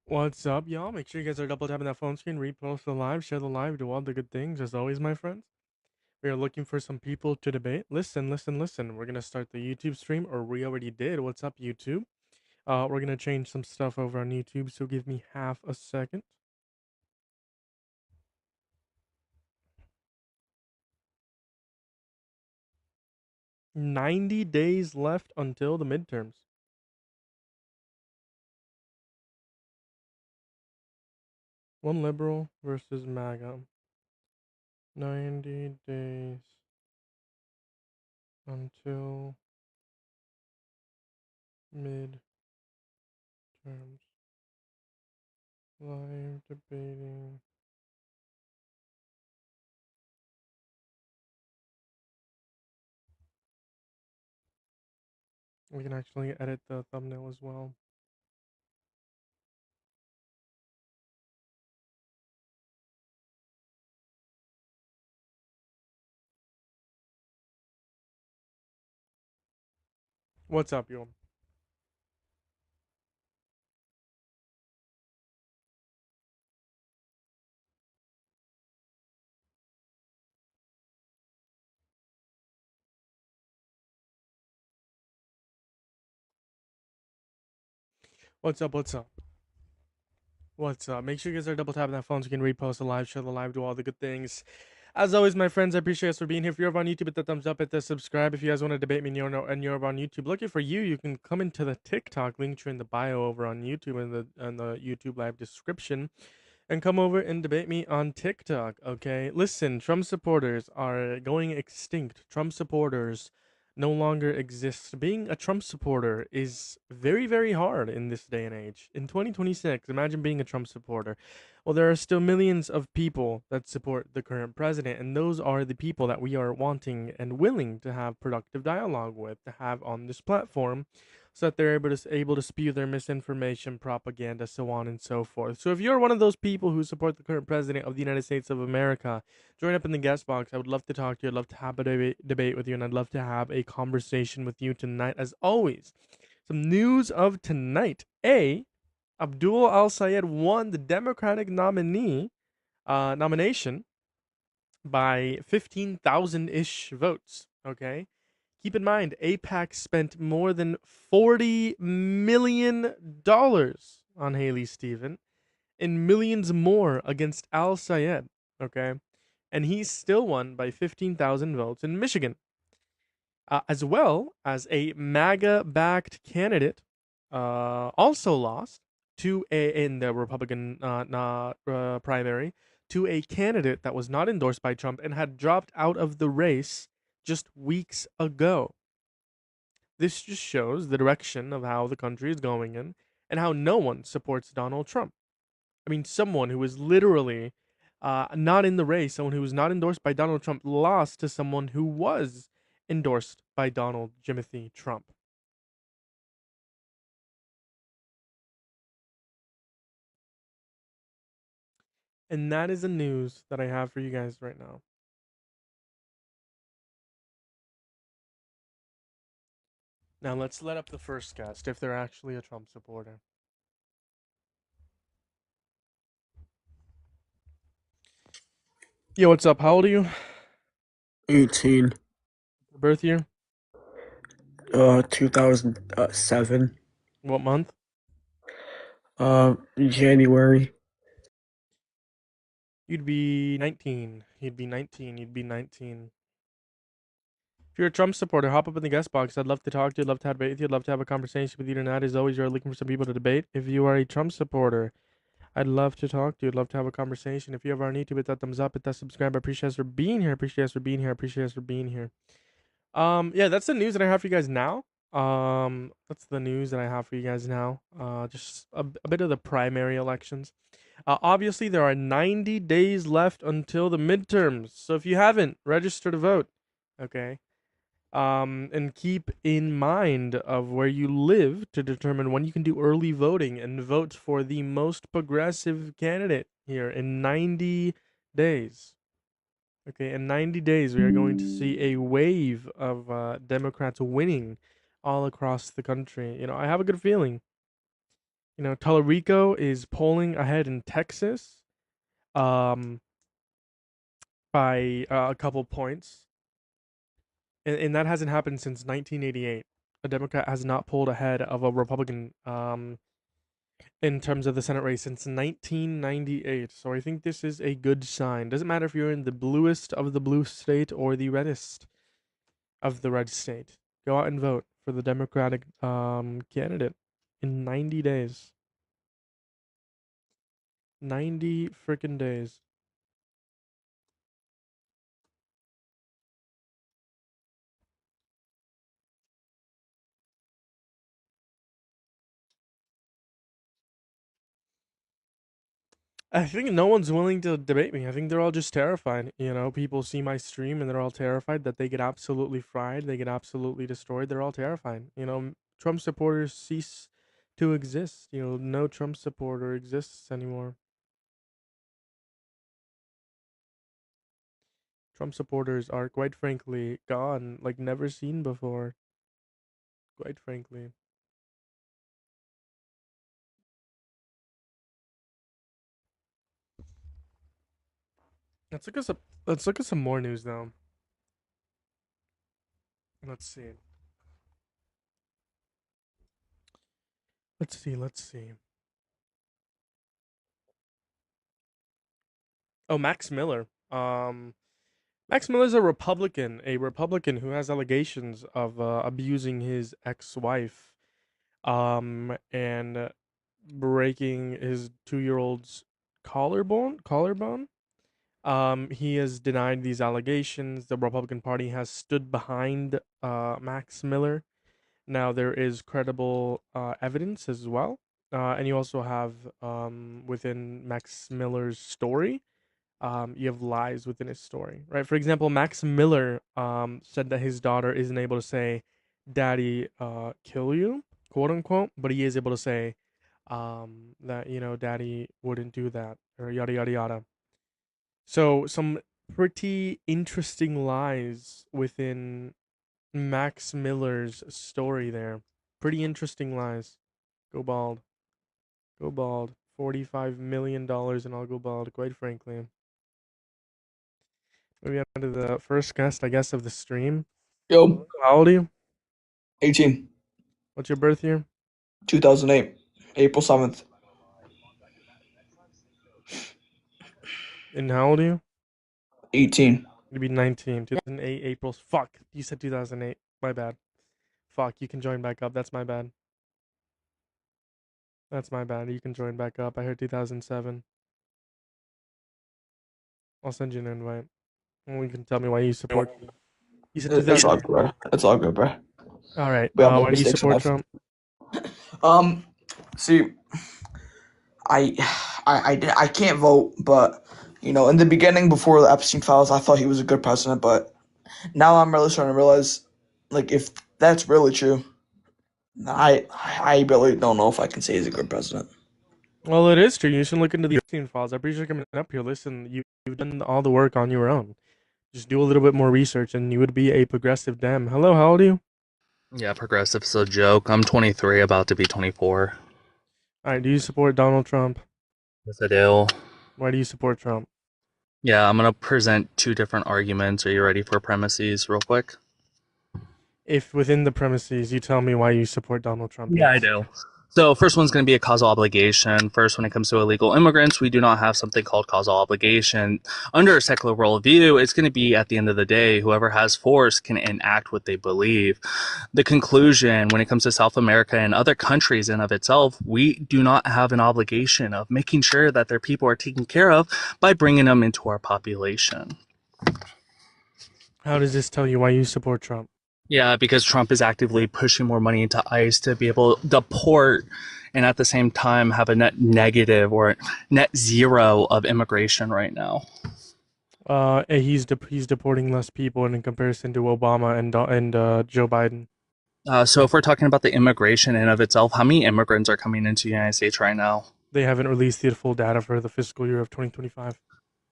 What's up, y'all? Make sure you guys are double tapping that phone screen, repost the live, share the live, do all the good things. As always, my friends, we are looking for some people to debate. Listen, listen, listen. We're gonna start the YouTube stream, or we already did. What's up, YouTube? We're gonna change some stuff over on YouTube, so give me half a second. 90 days left until the midterms. One liberal versus MAGA. 90 days until midterms. Live debating. We can actually edit the thumbnail as well. What's up, y'all? What's up? What's up? What's up? Make sure you guys are double tapping that phone so you can repost the live, share the live, do all the good things. As always, my friends, I appreciate you guys for being here. If you're over on YouTube, hit the thumbs up, hit the subscribe. If you guys want to debate me and you're over on YouTube, looking for you can come into the TikTok link in the bio over on YouTube in the YouTube live description and come over and debate me on TikTok, okay? Listen, Trump supporters are going extinct. Trump supporters no longer exist. Being a Trump supporter is very, very hard in this day and age. In 2026, imagine being a Trump supporter. Well, there are still millions of people that support the current president, and those are the people that we are wanting and willing to have productive dialogue with, to have on this platform so that they're able to spew their misinformation, propaganda, so on and so forth. So if you're one of those people who support the current president of the United States of America, join up in the guest box. I would love to talk to you. I'd love to have a debate with you, and I'd love to have a conversation with you tonight. As always, some news of tonight. Abdul Al Sayed won the Democratic nomination by 15,000 ish votes. Okay. Keep in mind, APAC spent more than $40 million on Haley Stephen and millions more against Al Sayed. Okay. And he still won by 15,000 votes in Michigan, as well as a MAGA backed candidate also lost to in the Republican primary to a candidate that was not endorsed by Trump and had dropped out of the race just weeks ago. This just shows the direction of how the country is going in and how no one supports Donald Trump. I mean, someone who is literally not in the race, someone who was not endorsed by Donald Trump, lost to someone who was endorsed by Donald Jimothy Trump. And that is the news that I have for you guys right now. Now let's let up the first guest if they're actually a Trump supporter. Yo, what's up? How old are you? 18. Birth year? 2007. What month? January. You'd be 19. You'd be 19. You'd be 19. If you're a Trump supporter, hop up in the guest box. I'd love to talk to you. I'd love to have a debate with you. I'd love to have a conversation with you tonight. As always, you're looking for some people to debate. If you are a Trump supporter, I'd love to talk to you. I'd love to have a conversation. If you ever need to, hit that thumbs up, hit that subscribe. I appreciate us for being here. I appreciate us for being here. I appreciate us for being here. Yeah, that's the news that I have for you guys now. That's the news that I have for you guys now. Just a bit of the primary elections. Obviously, there are 90 days left until the midterms. So if you haven't, register to vote. Okay. And keep in mind of where you live to determine when you can do early voting and vote for the most progressive candidate here in 90 days. Okay, in 90 days, we are going to see a wave of Democrats winning all across the country. You know, I have a good feeling. Tallarico is polling ahead in Texas, um, by a couple points, and that hasn't happened since 1988. A Democrat has not pulled ahead of a Republican, in terms of the Senate race since 1998. So I think this is a good sign. Doesn't matter if you're in the bluest of the blue state or the reddest of the red state. Go out and vote for the Democratic candidate in 90 days. 90 freaking days. I think no one's willing to debate me. I think they're all just terrified. People see my stream and they're all terrified that they get absolutely fried, they get absolutely destroyed. They're all terrified. Trump supporters cease to exist. No Trump supporter exists anymore. Trump supporters are, quite frankly, gone like never seen before. Quite frankly. Let's look at some. Let's look at some more news now. Let's see. Let's see. Let's see. Oh, Max Miller. Max Miller's a Republican who has allegations of abusing his ex-wife, and breaking his 2-year old's collarbone. He has denied these allegations. The Republican Party has stood behind Max Miller. Now there is credible evidence as well, and you also have, within Max Miller's story, you have lies within his story, right? For example, Max Miller said that his daughter isn't able to say, "Daddy, kill you," quote unquote, but he is able to say that Daddy wouldn't do that, or yada yada yada. So some pretty interesting lies within Max Miller's story there. Pretty interesting lies. Go bald. Go bald. $45 million and I'll go bald, quite frankly. Maybe on to the first guest, I guess, of the stream. Yo, How old are you? 18, What's your birth year? 2008, April 7th, And how old are you? 18. You'd be 19. 2008, April. Fuck. You said 2008. My bad. Fuck. You can join back up. That's my bad. That's my bad. You can join back up. I heard 2007. I'll send you an invite. And you can tell me why you support. You said It's all 2008. good, bro. It's all good, bro. All right. We all make Why do you mistakes in support life. Trump? Um, see, I, I can't vote, but in the beginning, before the Epstein files, I thought he was a good president, but now I'm really starting to realize, like, if that's really true, I really don't know if I can say he's a good president. Well, it is true. You should look into the Epstein files. I appreciate you coming up here. Listen, you've done all the work on your own. Just do a little bit more research, and you would be a progressive Dem. Hello, how old are you? Yeah, progressive's a joke. I'm 23, about to be 24. All right. Do you support Donald Trump? Yes, I do. Why do you support Trump? Yeah, I'm gonna present two different arguments. Are you ready for premises, real quick? If within the premises you tell me why you support Donald Trump, Yeah, I yes. do. So first one's going to be a causal obligation. First, when it comes to illegal immigrants, we do not have something called causal obligation. Under a secular worldview, it's going to be, at the end of the day, whoever has force can enact what they believe. The conclusion, when it comes to South America and other countries in of itself, we do not have an obligation of making sure that their people are taken care of by bringing them into our population. How does this tell you why you support Trump? Yeah, because Trump is actively pushing more money into ICE to be able to deport and at the same time have a net negative or net zero of immigration right now. He's deporting less people in comparison to Obama and Joe Biden. So if we're talking about the immigration in of itself, how many immigrants are coming into the United States right now? They haven't released the full data for the fiscal year of 2025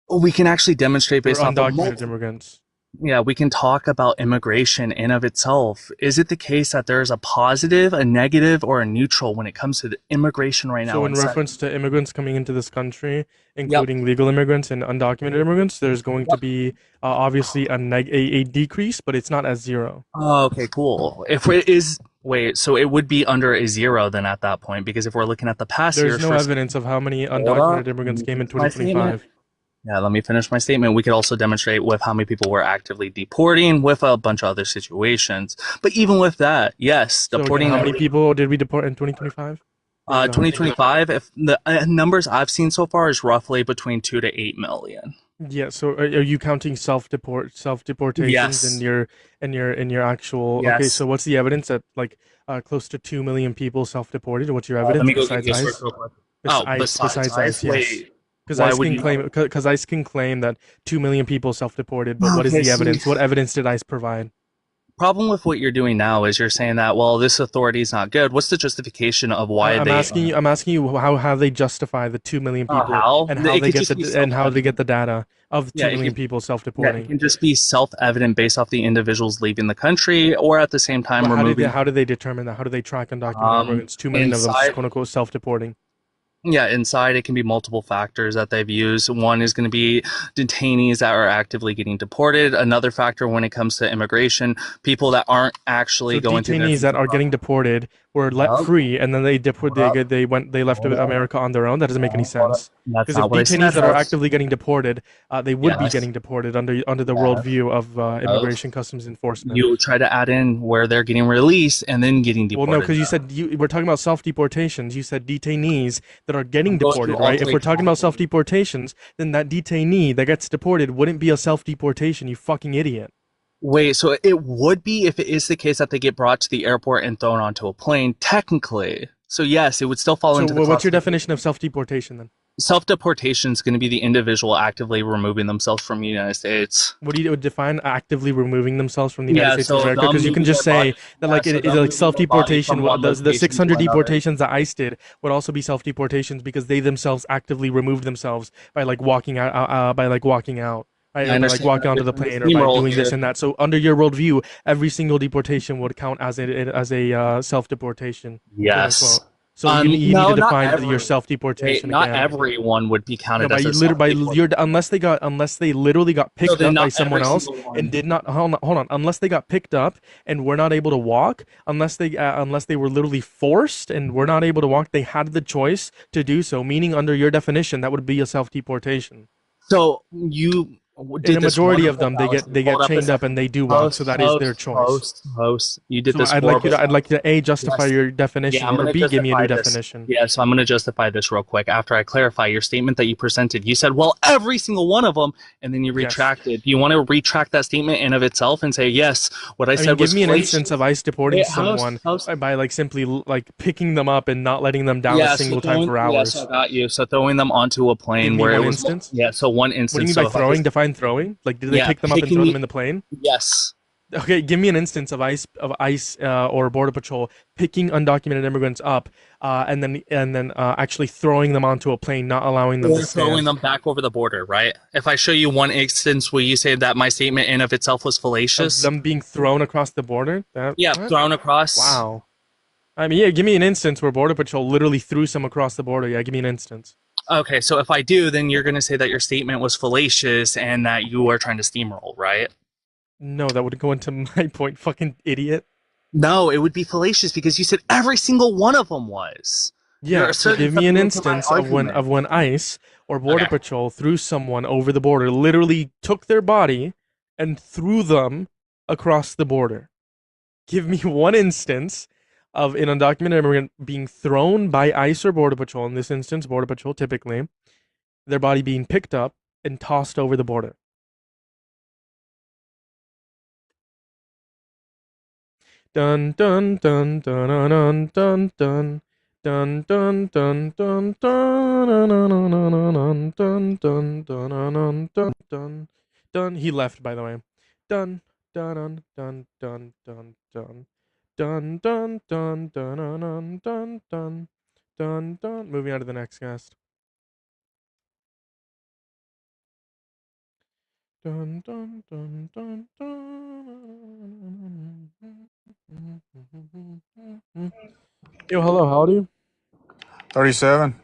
Well, we can actually demonstrate for based off of undocumented immigrants. Yeah, we can talk about immigration in of itself. Is it the case that there's a positive, a negative, or a neutral when it comes to the immigration right So now in inside? reference to immigrants coming into this country, Yep. including legal immigrants and undocumented immigrants, there's going to Yep. be obviously a decrease, but it's not as zero. Oh, okay, cool. If it is, wait, so it would be under a zero then at that point, because if we're looking at the past There's years no for, evidence of how many hold up, undocumented let immigrants me came in finish my statement. 2025. Yeah, let me finish my statement. We could also demonstrate with how many people we're actively deporting with a bunch of other situations. But even with that, yes, So again, deporting how many people did we deport in 2025? What was that? 2025, if the numbers I've seen so far is roughly between 2 to 8 million. Yeah, so are you counting self deportations in Yes. your actual? Okay, Yes. so what's the evidence that like close to 2 million people self deported? What's your Let evidence me go get besides you a search ICE? real quick. Oh, besides Besides ice? ICE, yes. Wait, why would you? Because ICE can claim that 2 million people self deported, but what is Okay, the see, evidence? What evidence did ICE provide? problem with what you're doing now is you're saying that, well, this authority is not good. What's the justification of why I'm they asking you. I'm asking you how they justify the 2 million people how? and how It they could get just be the and how they get self-evident. the data of Yeah, 2 million people self yeah, it deporting. can just be self-evident based off the individuals leaving the country or at the same Well, time removing how do they determine that? How do they track undocumented um immigrants? 2 million of them, inside. quote unquote, self deporting. Yeah, inside it can be multiple factors that they've used. One is going to be detainees that are actively getting deported. Another factor when it comes to immigration, people that aren't actually So going through their detainees that visa are getting process. deported were let Yep. free, and then Hold up. they left Hold up. America on their own. That doesn't make any Hold up. sense. That's Because if not what I detainees said. that are actively getting deported, they would be Yes. getting deported under the Yes. worldview of Yes. immigration customs enforcement. You try to add in where they're getting released and then getting Well, no, deported. because you said we're talking about self deportations. You said detainees that are getting I'm going through deported, all right? If three we're talking about self categories. deportations, then that detainee that gets deported wouldn't be a self deportation. You fucking idiot. Wait, so it would be if it is the case that they get brought to the airport and thrown onto a plane, technically. So yes, it would still fall So, into the what's your classification. definition of self deportation then? Self-deportation is going to be the individual actively removing themselves from the United States. What do you define actively removing themselves from the United Yeah, States of so America? them Because you can moving just their say body. that Yeah, like so it's them like moving self their body deportation. from one The location to 600 another. deportations that ICE did would also be self deportations because they themselves actively removed themselves by like walking out, by like walking out. Right, I or by like understand walking that onto you're the trying to plane, or by steamroll doing this here. and that. So, under your worldview, every single deportation would count as a self deportation, quote Yes. unquote. So you need to No, not define your every. self Wait, deportation not again. everyone would be No, counted by as a you liter- by self-deport. your unless they literally got So picked then up by not someone every else single and one. did not hold on unless they got picked up and were not able to walk unless they were literally forced and were not able to walk, they had the choice to do so, meaning under your definition that would be a self deportation. So you In a did this majority of wonderful them fallacy. they get Hold up a chained up second. and they do walk, so Host, that is their host, choice. host, host. You did So this horrible I'd like fallacy. you to A, justify Yes. your Yeah, definition, I'm or going to B, give me a new justify this. definition. Yeah, so I'm going to justify this real quick after I clarify your statement that you presented. You said, well, every single one of them, and then you Yes. retracted. Do you want to retract that statement in of itself and say, yes, what I I mean, said give was me an instance of fallacious? ICE deporting Wait, host, someone host. by like simply like picking them up and not letting them down a Yeah, so single time throwing, for yes, I hours. got you. So throwing them onto a Give plane me where it one was, instance. yeah, so one What do you instance. mean by So if I throwing? just, Define throwing. Like, did they yeah, pick them up and throw them picking, in the plane? yes. Okay, give me an instance of ICE or Border Patrol picking undocumented immigrants up, and then actually throwing them onto a plane, not allowing them to Or throwing stand. them back over the border, right? If I show you one instance, will you say that my statement in of itself was Of fallacious? them being thrown across the border. That Yeah, what? thrown across. Wow. I mean, yeah, give me an instance where Border Patrol literally threw some across the border. Yeah, give me an instance. Okay, so if I do, then you're going to say that your statement was fallacious and that you are trying to steamroll, right? No, that would go into my point. Fucking idiot. No, it would be fallacious because you said every single one of them was. You're Yeah, so asserting give me an something into my instance argument. of when ICE or Border Okay. Patrol threw someone over the border, literally took their body and threw them across the border. Give me one instance of an undocumented immigrant being thrown by ICE or Border Patrol, in this instance, Border Patrol typically, their body being picked up and tossed over the border. Dun dun dun dun dun dun dun. Dun dun dun dun dun dun dun dun dun dun dun dun. He left, by the way. Dun dun dun dun dun dun dun dun dun dun dun dun dun dun dun. Moving on to the next guest. Dun, dun, dun, dun, dun. Yo, hello, how old are you? 37.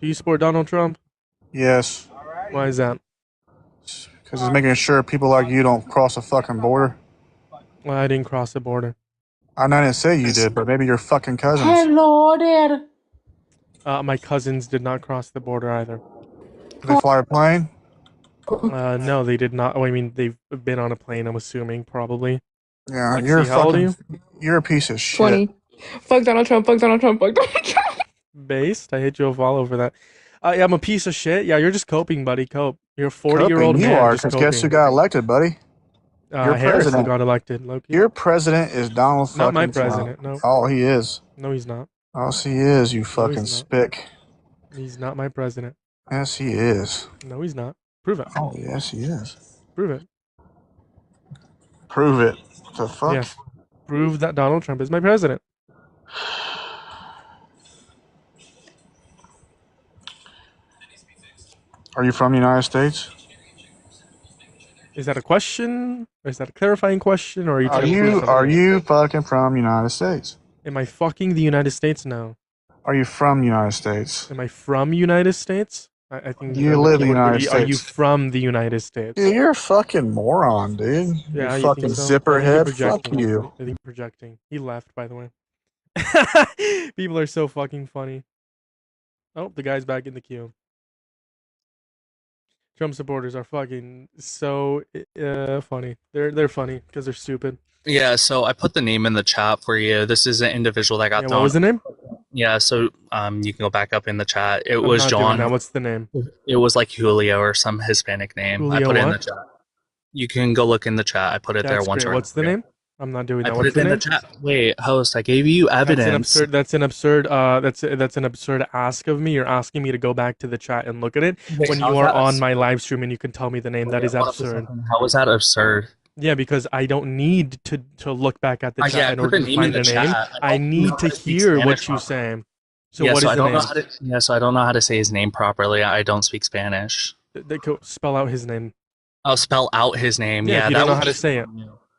Do you support Donald Trump? Yes. Why is that? Because it's making sure people like you don't cross the fucking border. Well, I didn't cross the border. I didn't say you did, but maybe your fucking cousins. Hello there. My cousins did not cross the border either. Did they fly a plane? No, they did not. Oh, I mean, they've been on a plane, I'm assuming, probably. Yeah, Lexi, you're how old are you? You're a piece of shit. 20. Fuck Donald Trump, fuck Donald Trump, fuck Donald Trump. Based. I hit you a follow for that. Yeah, I'm a piece of shit. Yeah, you're just coping, buddy. Cope. You're a 40-year-old Coping, you man are, just because guess who coping. got elected, buddy? Your Harris president. got elected, Loki. Your president is Donald fucking Not my Trump. president, no. Oh, he is. No, he's not. Oh, yes, he is, you No, fucking he's not. spick. He's not my president. Yes, he is. No, he's not. Prove it. Oh, yes, he is. Prove it. Prove it. The fuck? Yes. Prove that Donald Trump is my president. Are you from the United States? Is that a question? Or is that a clarifying question? Or are you trying to prove something? Are you fucking from the United States? Am I fucking the United States? No. Are you from the United States? Am I from United States? I think You live in the United States. Are you from the United States? Dude, you're a fucking moron, dude. Yeah, you you fucking think so? zipper I think you're head. Fuck projecting. you. I think projecting. He left, by the way. People are so fucking funny. Oh, the guy's back in the queue. Trump supporters are fucking so funny. They're funny because they're stupid. Yeah, so I put the name in the chat for you. This is an individual that got Yeah, thrown. what was the name? Yeah, so you can go back up in the chat. It I'm was not doing John. that. What's the name? It was like Julio or some Hispanic name. I Julio put it in the what? chat. You can go look in the chat. I put it there That's once. great. What's the name? I'm not doing I that. put What's it the in name? the chat. Wait, host, I gave you evidence. That's an absurd ask of me. You're asking me to go back to the chat and look at it Wait, when how you is are that on absurd? my live stream and you can tell me the name. That is Wait, hold up a absurd. second. How is that absurd? Yeah, because I don't need to look back at the Yeah, chat I in put order the to name in find the a name. chat. I don't know need how to speak hear Spanish what you properly. say. So Yeah, what so is I the don't name? know how to. Yeah, so I don't know how to say his name properly. I don't speak Spanish. Spell out his name. I'll spell out his name. Yeah, Yeah, if you that don't know would how to be- say it.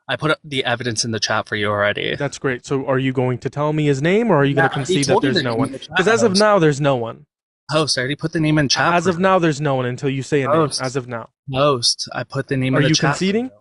I put the evidence in the chat for you already. That's great. So are you going to tell me his name, or are you Yeah, going to I already concede that told you there's the no name one? in the chat, Because as of host. now, there's no one. Host, I already put the name in chat. As for of you. now, there's no one until you say a name. Host. As of now. Host, I put the name Are in the you chat. conceding?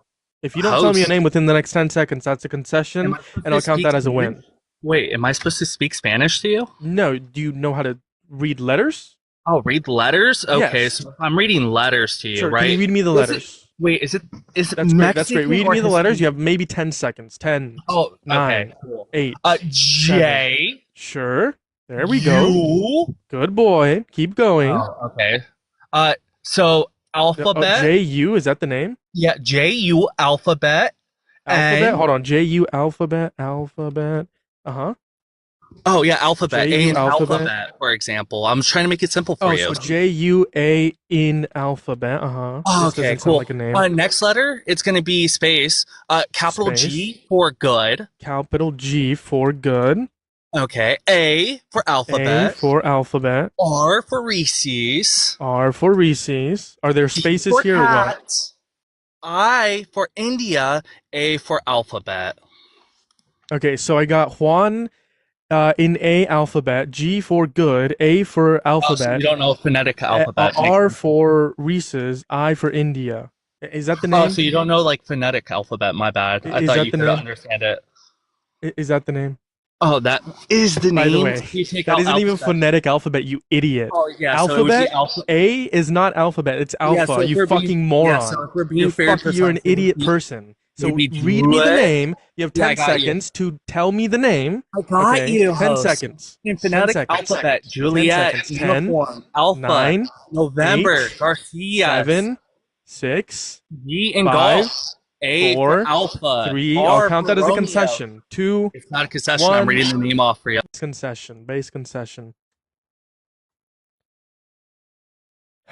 If you don't tell me a Host. name within the next 10 seconds, that's a concession, Am I supposed and to I'll count speak that as a Spanish? win. Wait, am I supposed to speak Spanish to you? No, do you know how to read letters? Oh, read letters? Okay, Yes. so I'm reading letters to you, Sure, right? can you read me the Is it- letters? Wait, is it That's great. Mexican That's great. Read or me the letters. You Hispanic? have maybe 10 seconds. 10, Oh, 9, okay, cool. 8. J. Sure. There we go. U. Good boy. Keep going. Oh, okay. So alphabet. J-U, is that the name? Yeah, J-U alphabet. Alphabet? And- Hold on. J-U alphabet. Uh-huh. Oh yeah, alphabet. J-U A in alphabet. alphabet, for example. I'm trying to make it simple for Oh, you. so J-U-A in alphabet. Uh-huh. Oh, This okay, doesn't cool. sound like a name. Next letter, it's gonna be space. Capital Space. G for good. Capital G for good. Okay. A for alphabet. A for alphabet. R for Reese's. R for Reese's. Are there T spaces for here or what? cat. I for India. A for alphabet. Okay, so I got Juan in A alphabet, G for good, A for Oh, so alphabet, you don't know phonetic alphabet. R for Reese's, I for India. Is that the Oh, name? so you don't know like phonetic alphabet. My bad. I Is thought that you the could name? understand it. Is that the name? Oh, that is the name. By the way, You take that out isn't even alphabet. phonetic alphabet, you idiot. Oh yeah, so it would Alphabet? be alpha. A is not alphabet, it's alpha. so if You we're fucking being, moron. Yeah, so if we're being fair and You're an precise, it would idiot be- person. So maybe read me the what? name. You have Yeah, 10 I got you. seconds to tell me the name. I got Okay, you. 10 host. seconds. In 10 phonetic seconds. alphabet, 10 Juliet, seconds. 10, uniform, Alpha, 9, November, 8, Garcia, 7, 6, G in 5, golf, A 4, for Alpha, 3. R I'll count for that as a Romeo. concession. 2, It's not a concession. 1. I'm reading the name off for you. Concession. Base concession.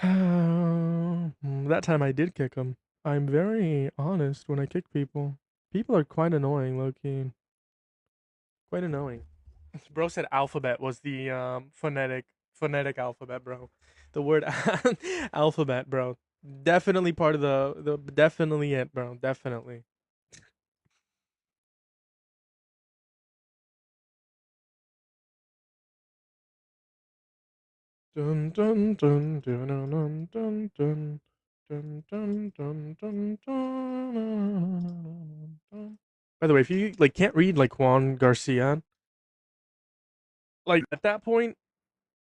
That time I did kick him. I'm very honest when I kick people. People are quite annoying, low-key. Quite annoying. Bro said alphabet was the phonetic alphabet, bro. The word alphabet, bro. Definitely part of the definitely it, bro. Definitely. Dun dun dun dun dun dun dun dun dun dun dun dun dun. By the way, if you like can't read like Juan Garcia, like at that point,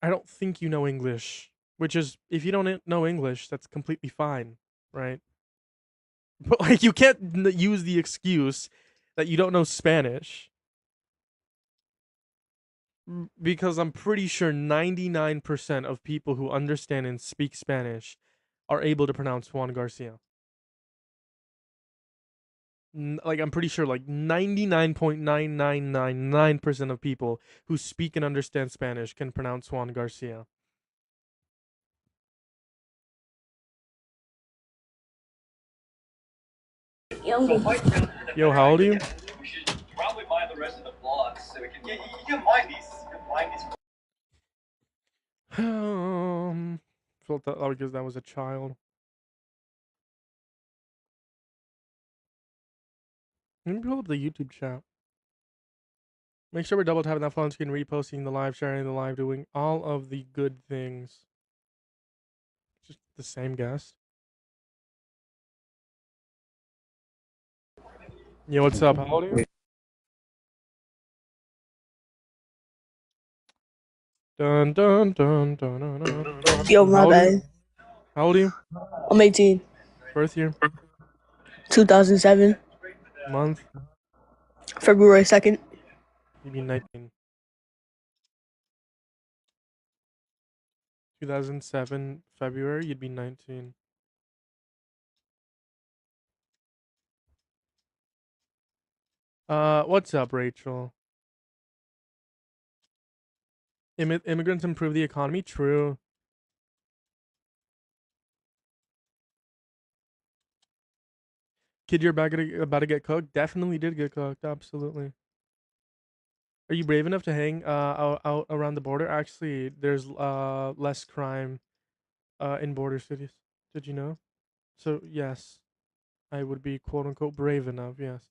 I don't think you know English. Which is, if you don't know English, that's completely fine, right? But like, you can't use the excuse that you don't know Spanish because I'm pretty sure 99% of people who understand and speak Spanish are able to pronounce Juan Garcia. Like, I'm pretty sure like 99.9999% of people who speak and understand Spanish can pronounce Juan Garcia. Yo, how old are you? Probably mind the rest of the vlogs so we can. Yeah, you can mind these. You can mind these. Felt that because that was a child. Let me pull up the YouTube chat. Make sure we're double tapping that phone screen, reposting the live, sharing the live, doing all of the good things. Just the same guest. Yo, what's up? How old are you? Dun dun dun dun dun dun. Yo, How my old are you? bad. How old are you? I'm 18. Birth year, 2007, month. February 2nd. You'd be 19. 2007 February. You'd be 19. What's up, Rachel? Immigrants improve the economy. True. Kid, you're about to get cooked. Definitely did get cooked. Absolutely. Are you brave enough to hang out around the border? Actually, there's less crime in border cities. Did you know? So yes, I would be quote unquote brave enough. Yes.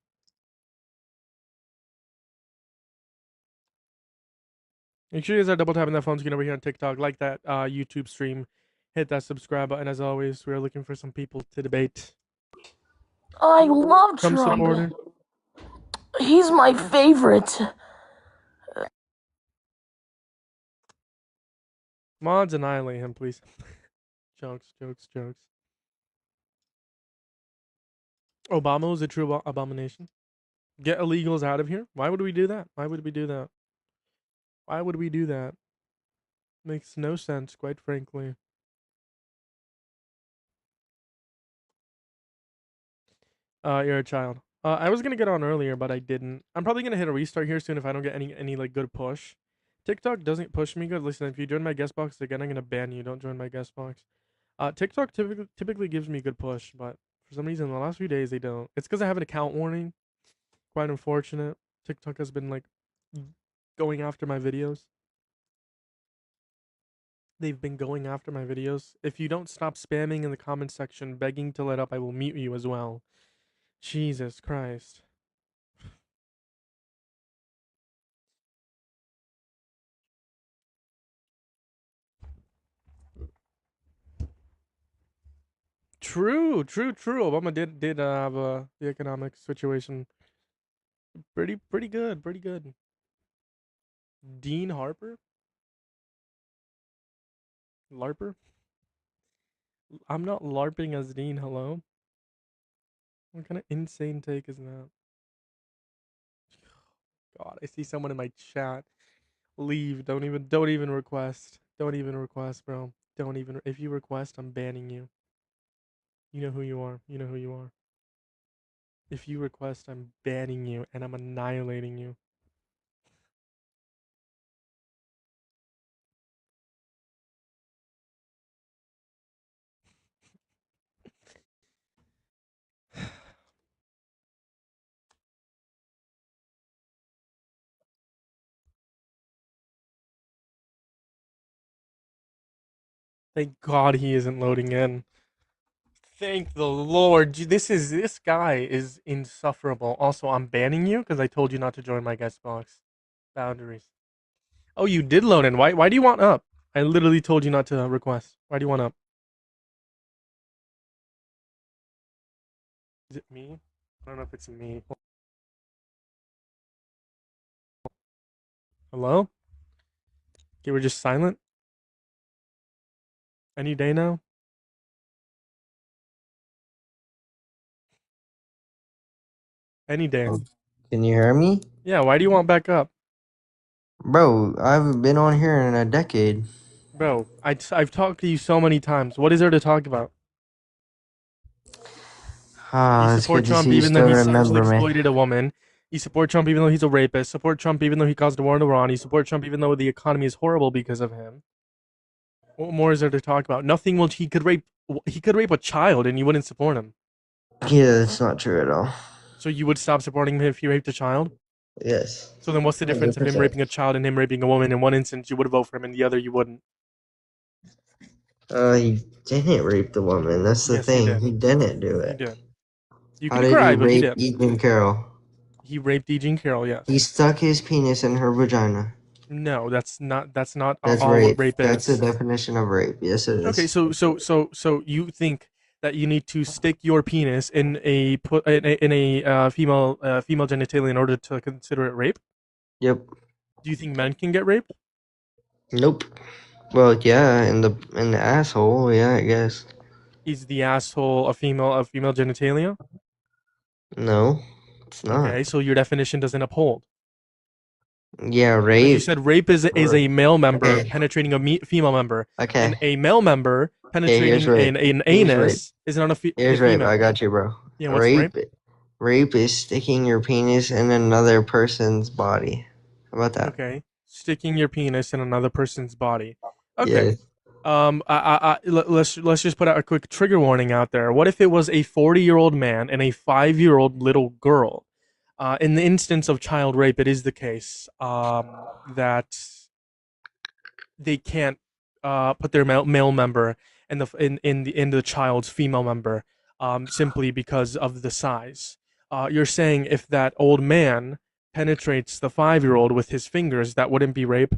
Make sure you guys are double tapping that phone screen over here on TikTok, like that YouTube stream, hit that subscribe button. As always, we are looking for some people to debate. I love Trump Trump. supporter. He's my favorite. Mods, annihilate him, please. Jokes, jokes, jokes. Obama was a true abomination. Get illegals out of here. Why would we do that? Why would we do that? Why would we do that? Makes no sense, quite frankly. You're a child. I was gonna get on earlier, but I didn't. I'm probably gonna hit a restart here soon if I don't get any like good push. TikTok doesn't push me good. Listen, if you join my guest box again, I'm gonna ban you. Don't join my guest box. TikTok typically gives me good push, but for some reason the last few days they don't. It's because I have an account warning. Quite unfortunate. TikTok has been like going after my videos. They've been going after my videos. If you don't stop spamming in the comment section, begging to let up, I will mute you as well. Jesus Christ. True, true, true. Obama did have the economic situation pretty good, pretty good. Dean Harper, Larper. I'm not larping as Dean. Hello. What kind of insane take is that? God, I see someone in my chat. Leave. Don't even request. Don't even request, bro. Don't even. If you request, I'm banning you. You know who you are. You know who you are. If you request, I'm banning you and I'm annihilating you. Thank God he isn't loading in. Thank the Lord. This guy is insufferable. Also, I'm banning you because I told you not to join my guest box. Boundaries. Oh, you did load in. Why do you want up? I literally told you not to request. Why do you want up? Is it me? I don't know if it's me. Hello? Okay, we're just silent. Any day now? Any day. Oh, can you hear me? Yeah, why do you want back up? Bro, I haven't been on here in a decade. Bro, I've talked to you so many times. What is there to talk about? You Ah, it's support good to see Trump you even though still he sexually remember me. exploited a woman. You support Trump even though he's a rapist. Support Trump even though he caused a war in Iran. You support Trump even though the economy is horrible because of him. What more is there to talk about? Nothing will he could rape a child and you wouldn't support him. Yeah, that's not true at all. So you would stop supporting him if he raped a child? Yes. So then what's the difference of him 100%. raping a child and him raping a woman? In one instance you would vote for him, in the other you wouldn't. He didn't rape the woman. That's the Yes, he thing. did. He didn't do He it. did. You How can did he cry, but he rape did. Ethan Carroll? He raped E. Jean Carroll, yes. He stuck his penis in her vagina. No, that's not That's all what rape. rape That's the is. definition of rape. Yes, it Okay, is. so you think that you need to stick your penis in a female genitalia in order to consider it rape? Yep. Do you think men can get raped? Nope. Well, yeah, in the asshole, yeah, I guess. Is the asshole a female genitalia? No, it's not. Okay, so your definition doesn't uphold. Yeah, Because you rape. said rape is a male member Okay. penetrating a female member, and Okay. a male member Okay, here's penetrating rape. an Here's rape. anus is not a Here's rape. I female. got you, bro. Yeah, what's rape? Rape is sticking your penis in another person's body. How about that? Okay, sticking your penis in another person's body. Okay. Yeah. Let's just put out a quick trigger warning out there. What if it was a 40-year-old man and a 5-year-old little girl? In the instance of child rape, it is the case that they can't put their male member in the child's female member simply because of the size. You're saying if that old man penetrates the 5-year-old with his fingers, that wouldn't be rape?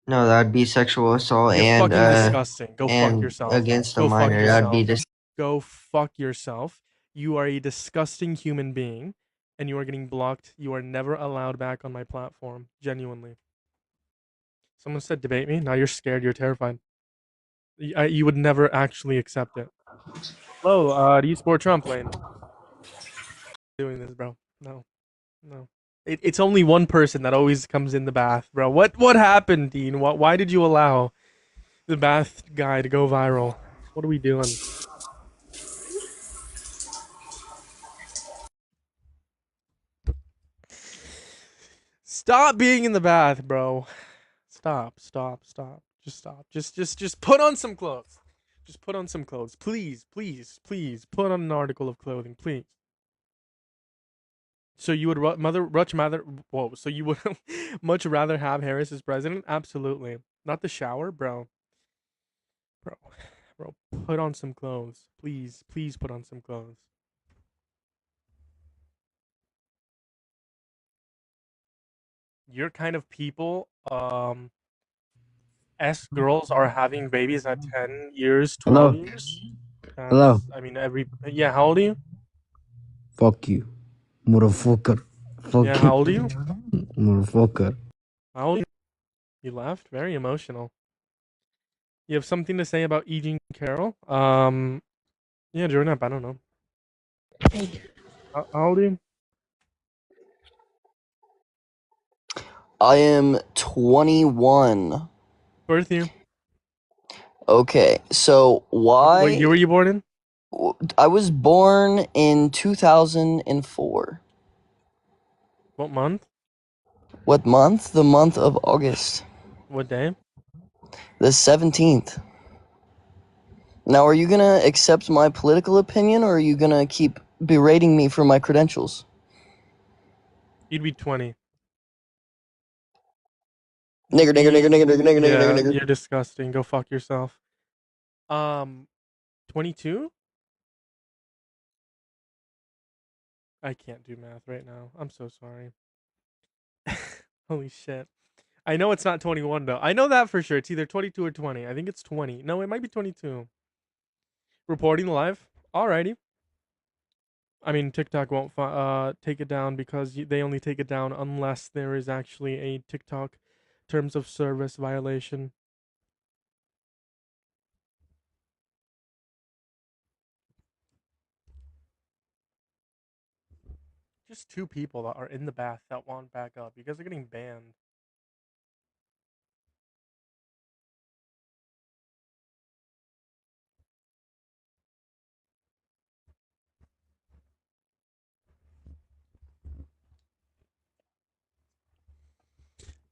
No, that'd be sexual assault You're fucking disgusting. Go fuck and yourself. against a Go fuck minor. That'd be yourself. just Go fuck yourself. You are a disgusting human being, and you are getting blocked. You are never allowed back on my platform. Genuinely. Someone said debate me. Now you're scared. You're terrified. You would never actually accept it. Hello, do you support Trump, Lane? Doing this, bro. No, no. It's only one person that always comes in the bath, bro. What happened, Dean? Why did you allow the bath guy to go viral? What are we doing? Stop being in the bath, bro. Stop. Just stop. Just put on some clothes. Just put on some clothes. Please. Put on an article of clothing, please. So you would much rather whoa. So you would much rather have Harris as president? Absolutely. Not the shower, bro. Bro, bro. Put on some clothes, please. Put on some clothes. Your kind of people, S girls are having babies at 10 years, 12 Hello? years. Hello? I mean, yeah. How old are you? Fuck you. Motherfucker. Yeah, Fuck how you. old are you? Motherfucker. How old are you? You left. Very emotional. You have something to say about E. Jean Carroll? Yeah, join up. I don't know. How old are you? I am 21. Birth year? Okay, so What year why? were you born in? I was born in 2004. What month? What month? The month of August. What day? The 17th. Now, are you gonna accept my political opinion, or are you gonna keep berating me for my credentials? You'd be 20. Nigger, nigger, nigger, nigger, nigger, nigger, nigger, nigger, Yeah, nigger. you're disgusting. Go fuck yourself. 22? I can't do math right now. I'm so sorry. Holy shit. I know it's not 21 though. I know that for sure. It's either 22 or 20. I think it's 20. No, it might be 22. Reporting live. Alrighty. I mean, TikTok won't take it down because they only take it down unless there is actually a TikTok terms of service violation. Just 2 people that are in the bath that want back up. You guys are getting banned.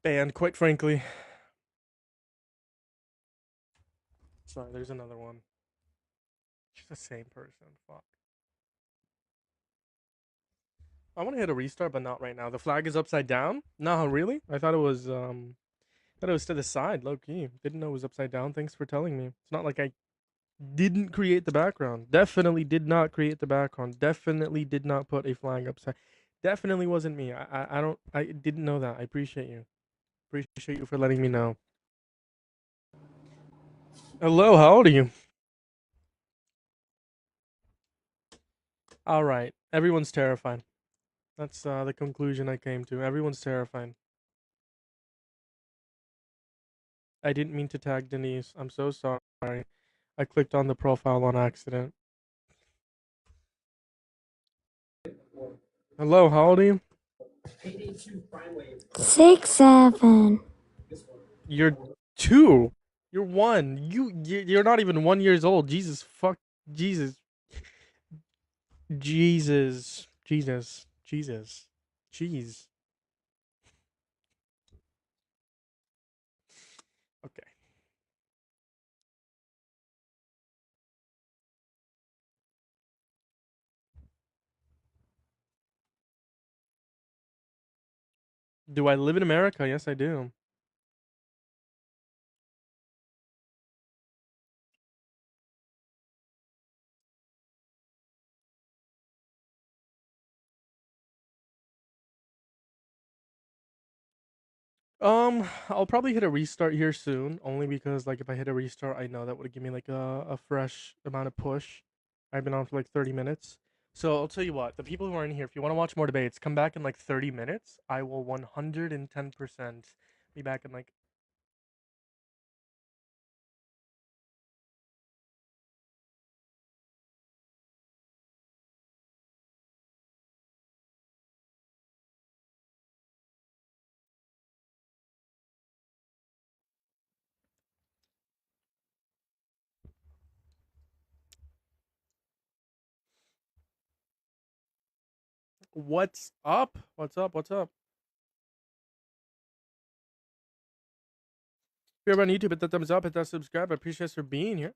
Banned, quite frankly. Sorry, there's another one. It's the same person. Fuck. I want to hit a restart, but not right now. The flag is upside down? No, really? I thought it was to the side, low key. Didn't know it was upside down. Thanks for telling me. It's not like I didn't create the background. Definitely did not create the background. Definitely did not put a flag upside. Definitely wasn't me. I didn't know that. I appreciate you. Appreciate you for letting me know. Hello, how old are you? All right. Everyone's terrified. That's the conclusion I came to. Everyone's terrified. I didn't mean to tag Denise. I'm so sorry. I clicked on the profile on accident. Hello, how old are you? 6, 7. You're 2. You're 1. You're not even 1 years old. Jesus fuck. Jesus. Jesus. Jesus. Jesus. Jeez. Okay. Do I live in America? Yes, I do. I'll probably hit a restart here soon, only because like if I hit a restart, I know that would give me like a fresh amount of push. I've been on for like 30 minutes. So I'll tell you what, the people who are in here, if you want to watch more debates, come back in like 30 minutes. I will 110% be back in like what's up? What's up? What's up? If you're on YouTube, hit that thumbs up, hit that subscribe. I appreciate us for being here.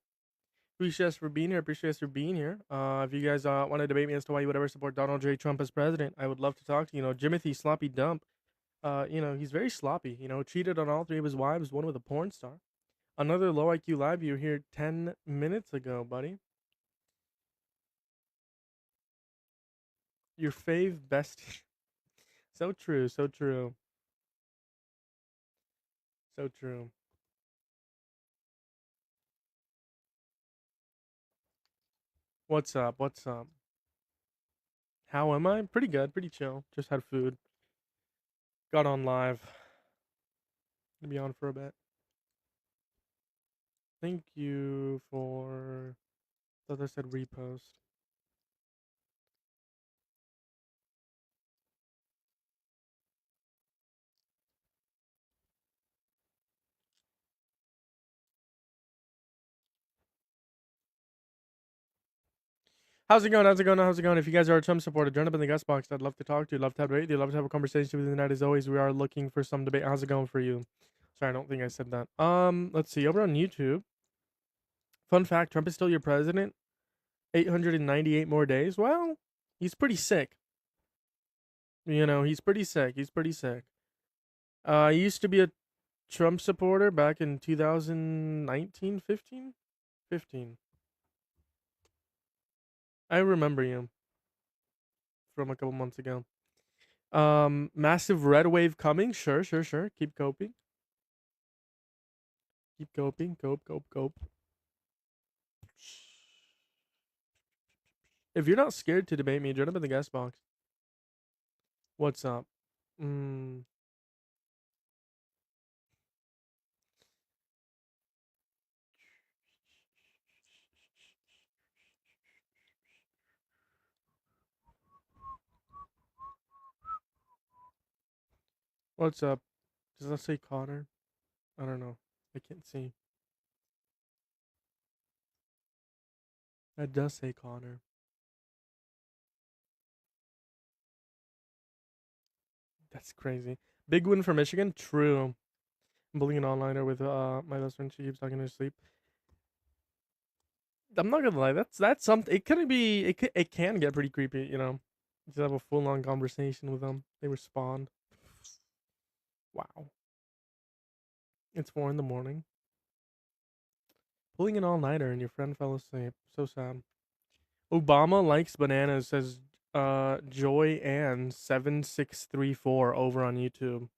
Appreciate us for being here. Appreciate us for being here. If you guys want to debate me as to why you would ever support Donald J. Trump as president, I would love to talk to you. You know, Jimothy Sloppy Dump. He's very sloppy. You know, cheated on all 3 of his wives, one with a porn star. Another low IQ live view here 10 minutes ago, buddy. Your fave bestie. So true, so true. So true. What's up? What's up? How am I? Pretty good, pretty chill. Just had food. Got on live. Gonna be on for a bit. Thank you for. Thought I said repost. How's it going? How's it going? How's it going? If you guys are a Trump supporter, join up in the guest box. I'd love to talk to you. Love to have a debate. Love to have a conversation with you tonight. As always, we are looking for some debate. How's it going for you? Sorry, I don't think I said that. Let's see. Over on YouTube. Fun fact: Trump is still your president. 898 more days. Well, he's pretty sick. You know, he's pretty sick. He's pretty sick. I used to be a Trump supporter back in 2019, 15? 15. I remember you. from a couple months ago. Massive red wave coming. Sure. Keep coping. Keep coping. Cope. If you're not scared to debate me, join up in the guest box. What's up? What's up? Does that say Connor? I don't know. I can't see. That does say Connor. That's crazy. Big win for Michigan? True. I'm bullying an onliner with my best friend. She keeps talking to her sleep. I'm not gonna lie. That's something. It can be. It can get pretty creepy. You know, just have a full on conversation with them. They respond. Wow. It's 4 a.m. Pulling an all nighter and your friend fell asleep. So sad. Obama likes bananas, says Joy Ann 7634 over on YouTube.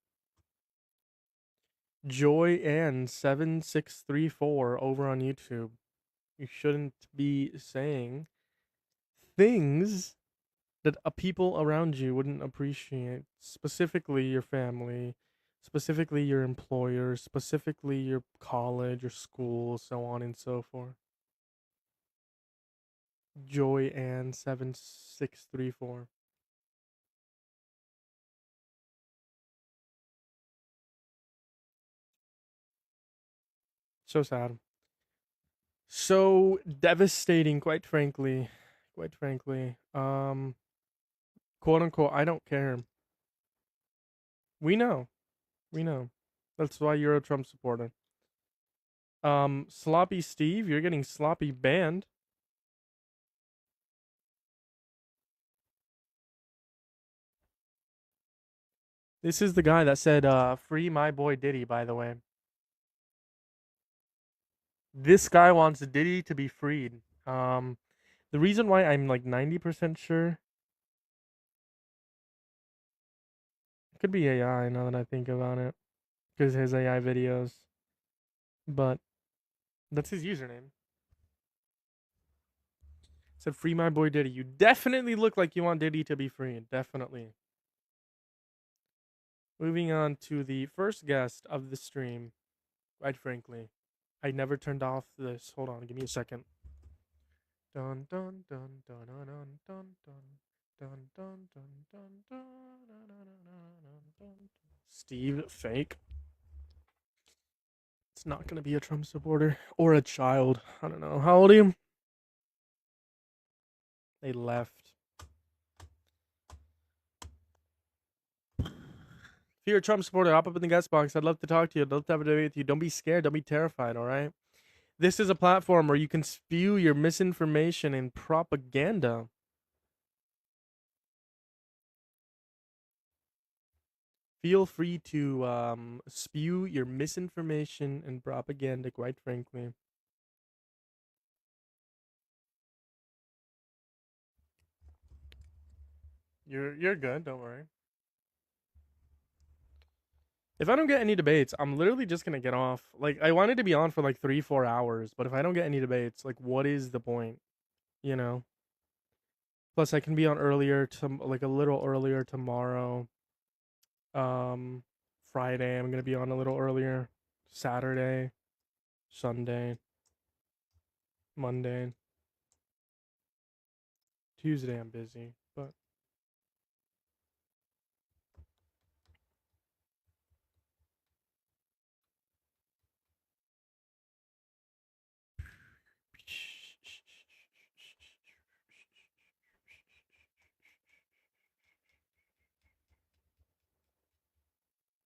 Joy Ann 7634 over on YouTube. You shouldn't be saying things that people around you wouldn't appreciate, specifically your family, specifically your employer, specifically your college or school, so on and so forth. Joy Ann 7634. So sad. So devastating, quite frankly. Quote unquote, I don't care. We know. That's why you're a Trump supporter. Sloppy Steve, you're getting sloppy banned. This is the guy that said, free my boy Diddy, by the way. This guy wants Diddy to be freed. The reason why I'm like 90% sure, it could be AI now that I think about it, because his AI videos, but that's his username. Said, free my boy Diddy. You definitely look like you want Diddy to be freed. Definitely. Moving on to the first guest of the stream. Quite frankly, I never turned off this. Hold on, give me a second. Dun dun dun dun dun dun dun dun dun dun dun dun. Steve fake. It's not gonna be a Trump supporter or a child. I don't know. How old are you? They left. If you're a Trump supporter, hop up in the guest box. I'd love to talk to you. I'd love to have a debate with you. Don't be scared. Don't be terrified, all right? This is a platform where you can spew your misinformation and propaganda. Feel free to spew your misinformation and propaganda, quite frankly. You're good, don't worry. If I don't get any debates, I'm literally just gonna get off. Like, I wanted to be on for like 3-4 hours, but if I don't get any debates, like, what is the point? You know? Plus, I can be on earlier, like a little earlier tomorrow. Friday, I'm gonna be on a little earlier. Saturday, Sunday, Monday, Tuesday, I'm busy, but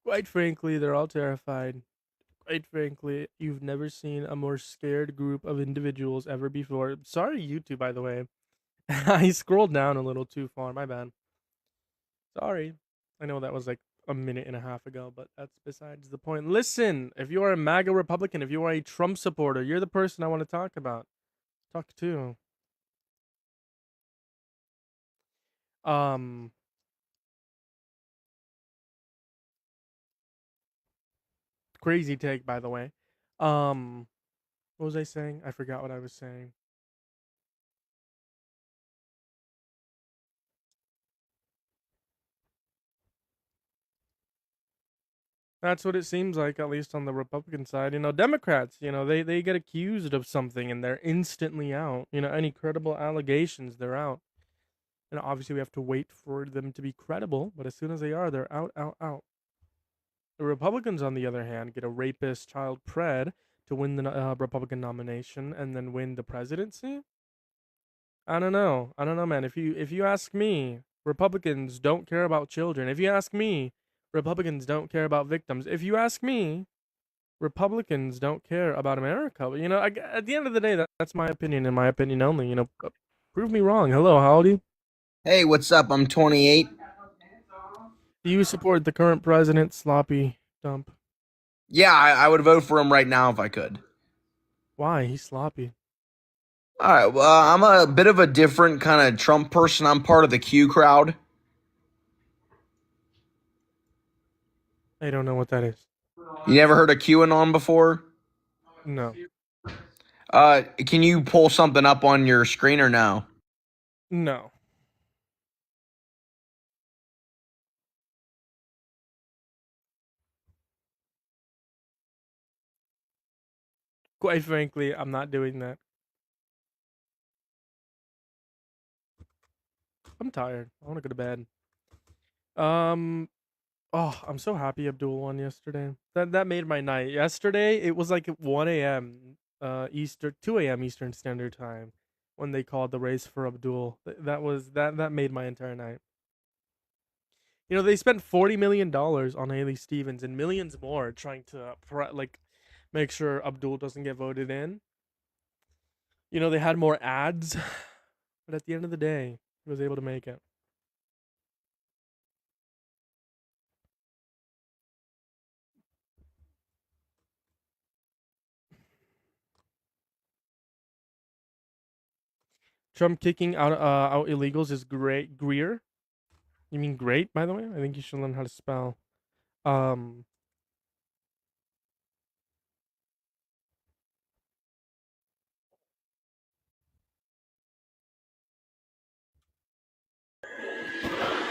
quite frankly, they're all terrified. Quite frankly, you've never seen a more scared group of individuals ever before. Sorry, YouTube, by the way. I scrolled down a little too far. My bad. Sorry. I know that was like a minute and a half ago, but that's besides the point. Listen, if you are a MAGA Republican, if you are a Trump supporter, you're the person I want to talk to. Crazy take, by the way. What was I saying? I forgot what I was saying. That's what it seems like, at least on the Republican side. Democrats, they get accused of something and they're instantly out. Any credible allegations, they're out. And obviously, we have to wait for them to be credible, but as soon as they are, they're out, out, out. The Republicans, on the other hand, get a rapist child pred to win the Republican nomination and then win the presidency. I don't know, man. If you ask me, Republicans don't care about children. If you ask me, Republicans don't care about victims. If you ask me, Republicans don't care about America. But at the end of the day, that's my opinion and my opinion only. Prove me wrong. Hello, how old are you? Hey, what's up? I'm 28. Do you support the current president, sloppy dump? Yeah, I would vote for him right now if I could. Why? He's sloppy. All right, well, I'm a bit of a different kind of Trump person. I'm part of the Q crowd. I don't know what that is. You never heard of QAnon before? No. Can you pull something up on your screen or no? No. Quite frankly, I'm not doing that. I'm tired. I want to go to bed. Oh, I'm so happy Abdul won yesterday. That made my night. Yesterday, it was like 1 a.m. Eastern, 2 a.m. Eastern Standard Time when they called the race for Abdul. That made my entire night. They spent $40 million on Haley Stevens and millions more trying to make sure Abdul doesn't get voted in. They had more ads, but at the end of the day, he was able to make it. Trump kicking out illegals is great. Greer? You mean great, by the way? I think you should learn how to spell.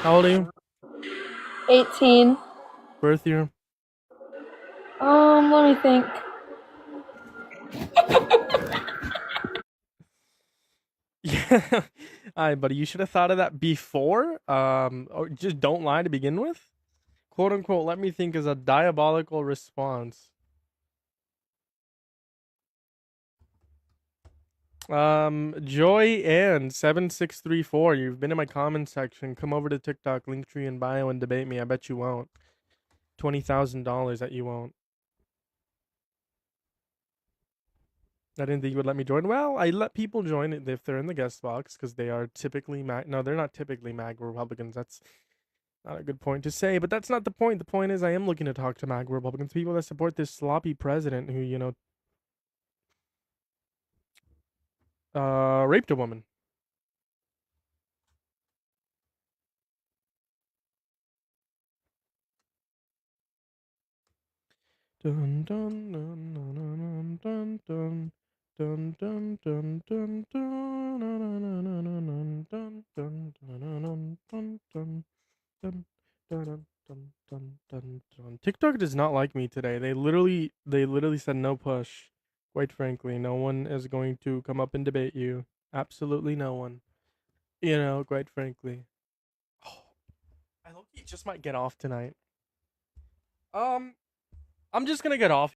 How old are you? 18. Birth year? Let me think. Yeah. Alright, buddy. You should have thought of that before. Or just don't lie to begin with. Quote unquote, let me think is a diabolical response. Joy and 7634. You've been in my comment section. Come over to TikTok, Linktree in bio, and debate me. I bet you won't. $20,000 that you won't. I didn't think you would let me join. Well, I let people join if they're in the guest box because they are typically no, they're not typically MAGA Republicans. That's not a good point to say, but that's not the point. The point is I am looking to talk to MAGA Republicans, people that support this sloppy president who, raped a woman. Dun dun dun dun dun dun dun dun dun dun dun dun dun dun. TikTok does not like me today. They literally said no push. Quite frankly, no one is going to come up and debate you. Absolutely no one. Quite frankly. Oh, I low-key just might get off tonight. I'm just gonna get off